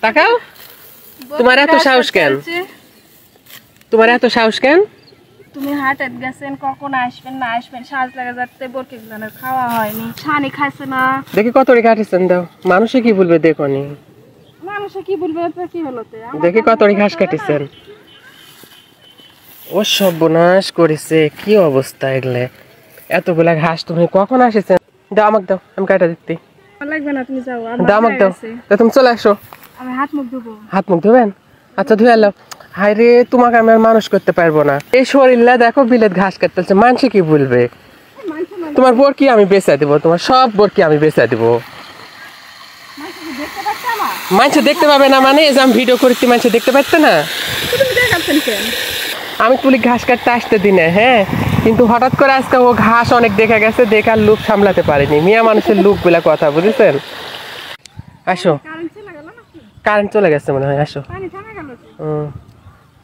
তাকাও, তোমার এত সাহস কেন? তোমার এত সাহস কেন? তুমি হাটের গেছেন, কখন আসবেন না আসবেন সাজ লাগা যাচ্ছে, বরকে জানের খাওয়া হয়নি, ছানি খাইছে না। দেখি কত রে কাটিছেন, দাও। মানুষে কি বলবে দেখো নি, মানুষে কি বলবে? কি হলো? দেখি কত রে ঘাস কাটিছেন। ও সর্বনাশ করেছে, কি অবস্থা এগুলো। এতগুলা ঘাস তুমি কখন আসেছেন? দাও আমাকে, দাও, আমি কাটা দিচ্ছি। লাগবে না, তুমি যাও। দাও আমাকে, দাও। তুমি চলে আসো। আমি হাত মুখ ধুবো। হাত মুখ ধুবেন? আচ্ছা ধুয়ে এলাম। হাই রে, তোমাকে আমি আর মানুষ করতে পারবো না। এই শরীরটা দেখো, বিলেত ঘাস কাটতেছে, মানুষে কি বলবে? তোমার বোর কি আমি বেচা দিব? তোমার সব বোর কি আমি বেচা দিব? মানুষে দেখতে পাবে না মানে? এই যে আমি ভিডিও করছি, মানুষে দেখতে পাচ্ছে না? আমি তুলি ঘাস কাটতে আসতে দিনে, হ্যাঁ, কিন্তু হঠাৎ করে আজকে ও ঘাস অনেক দেখা গেছে, দেখার লোভ সামলাতে পারেনি। মিয়া মানুষের লোভ বলে কথা, বুঝেছেন? আসো, কারেন্ট চলে গেছে মনে হয়, আসো।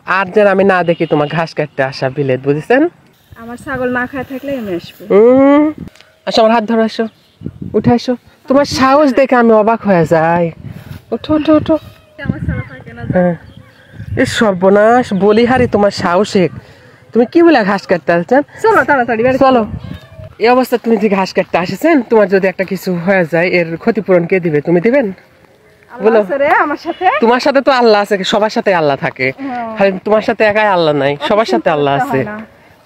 আর যেন আমি না দেখি তোমার ঘাস কাটতে আসা বিলেত, বুঝেছেন? আমার ছাগল না খায় থাকলে আমি আসবো। আসো, আমার হাত ধরো, আসো, উঠে আসো। তোমার সাহস দেখে আমি অবাক হয়ে যাই। ওঠো ওঠো ওঠো। হ্যাঁ, এ সর্বনাশ, বলিহারি তোমার সাহসে। তুমি কি বলে ঘাস কাটতে আসছেন? চলো তাড়াতাড়ি চলো। এই অবস্থা তুমি যে ঘাস কাটতে আসেছেন, তোমার যদি একটা কিছু হয়ে যায়, এর ক্ষতিপূরণ কে দিবে? তুমি দিবেন? বলো। তোমার সাথে তো আল্লাহ আছে, সবার সাথে আল্লাহ থাকে, খালি তোমার সাথে একাই আল্লাহ নাই, সবার সাথে আল্লাহ আছে।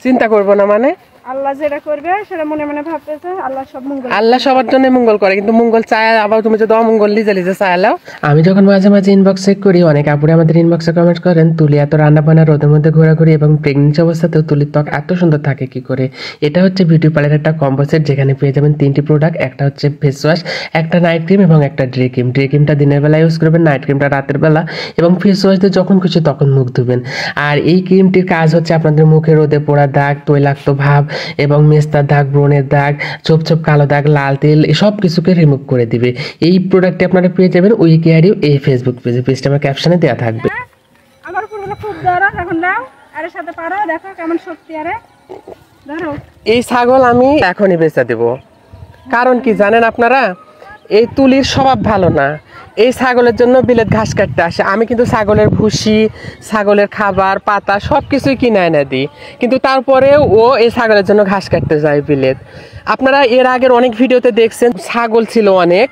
চিন্তা করবো না মানে? আল্লাহ যেটা করবে সেটা মনে মনে ভাবতেছে, আল্লাহ সব মঙ্গল, আল্লাহ সবার জন্য মঙ্গল করে, কিন্তু মঙ্গল চায় আবার তুমি যদি অমঙ্গল লিজে লিজে চাইলাও। আমি যখন মাঝে মাঝে ইনবক্স চেক করি, অনেক আপুরে আমাদের ইনবক্সে কমেন্ট করেন, তুলি এত রান্না বান্না, রোদের মধ্যে ঘোরাঘুরি এবং প্রেগনেন্সি অবস্থাতেও তুলির ত্বক এত সুন্দর থাকে কি করে। এটা হচ্ছে বিউটি পার্লার একটা কম্বো সেট, যেখানে পেয়ে যাবেন 3টি প্রোডাক্ট। একটা হচ্ছে ফেস ওয়াশ, একটা নাইট ক্রিম এবং একটা ডে ক্রিম। ডে ক্রিমটা দিনের বেলা ইউজ করবেন, নাইট ক্রিমটা রাতের বেলা, এবং ফেস ওয়াশ দিয়ে যখন খুশি তখন মুখ ধুবেন। আর এই ক্রিমটির কাজ হচ্ছে আপনাদের মুখে রোদে পোড়া দাগ, তৈলাক্ত ভাব এবং মেস্তার দাগ, ব্রণের দাগ, ছোপ ছোপ কালো দাগ, লাল তেল, সব কিছুকে রিমুভ করে দিবে। এই প্রোডাক্টটি আপনারা পেয়ে যাবেন উই কেয়ার ইউ এই ফেসবুক পেজে। পেজটা আমার ক্যাপশনে দেওয়া থাকবে। আমার পুরো খুব দরদ, এখন দাও আরে সাথে পারো, দেখো কেমন শক্তি। আরে ধরো, এই ছাগল আমি এখনই বেচা দেব। কারণ কি জানেন আপনারা? এই তুলির স্বভাব ভালো না। এই ছাগলের জন্য বিলেত ঘাস কাটতে আসে। আমি কিন্তু ছাগলের ভুসি, ছাগলের খাবার, পাতা সব কিছুই কিনে এনে দিই, কিন্তু তারপরেও ও এই ছাগলের জন্য ঘাস কাটতে যায় বিলেত। আপনারা এর আগের অনেক ভিডিওতে দেখছেন, ছাগল ছিল অনেক,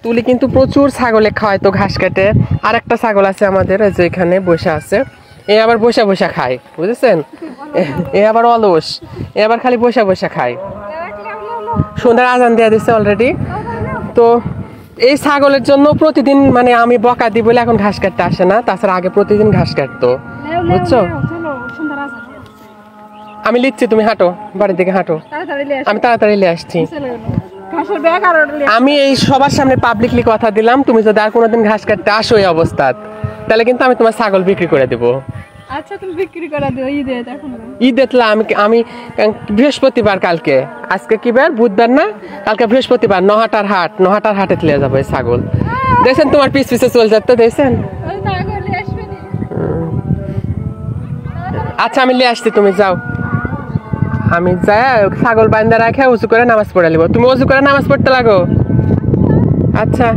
তুলি কিন্তু প্রচুর ছাগলে খাওয়ায় তো ঘাস কাটে। আর একটা ছাগল আছে আমাদের, যে এখানে বসে আছে, এ আবার বসে বসে খায়, বুঝেছেন? এ আবার অলস, এ আবার খালি বসে বসে খায়। সন্ধ্যার আজান দেওয়া দিচ্ছে অলরেডি। তো এই ছাগলের জন্য প্রতিদিন মানে আমি বকা দিই বলে এখন ঘাস কাটতে আসে না, তাছাড়া আগে প্রতিদিন ঘাস কাটতো, বুঝছো? আমি লিখছি, তুমি হাঁটো, বাড়ির দিকে হাঁটো, আমি তাড়াতাড়ি নিয়ে আসছি। আমি এই সবার সামনে পাবলিকলি কথা দিলাম, তুমি যদি আর কোনোদিন ঘাস কাটতে আসো এই অবস্থা, তাহলে কিন্তু আমি তোমার ছাগল বিক্রি করে দেবো। আচ্ছা তুমি বিক্রি করে দিও ঈদে। এখন ঈদ আমি বৃহস্পতিবার, কালকে, আজকে কি বার? বুধবার না? কালকে বৃহস্পতিবার, নহাটার হাটে চলে যাবো এই ছাগল। দেখছেন তোমার পিছ পিছে চলে যাচ্ছে, দেখছেন? আচ্ছা আমি নিয়ে আসছি, তুমি যাও। আমি যাই ছাগল বান্ধা রাখে উঁচু করে নামাজ পড়ে নিব। তুমি উঁচু করে নামাজ পড়তে লাগো। আচ্ছা।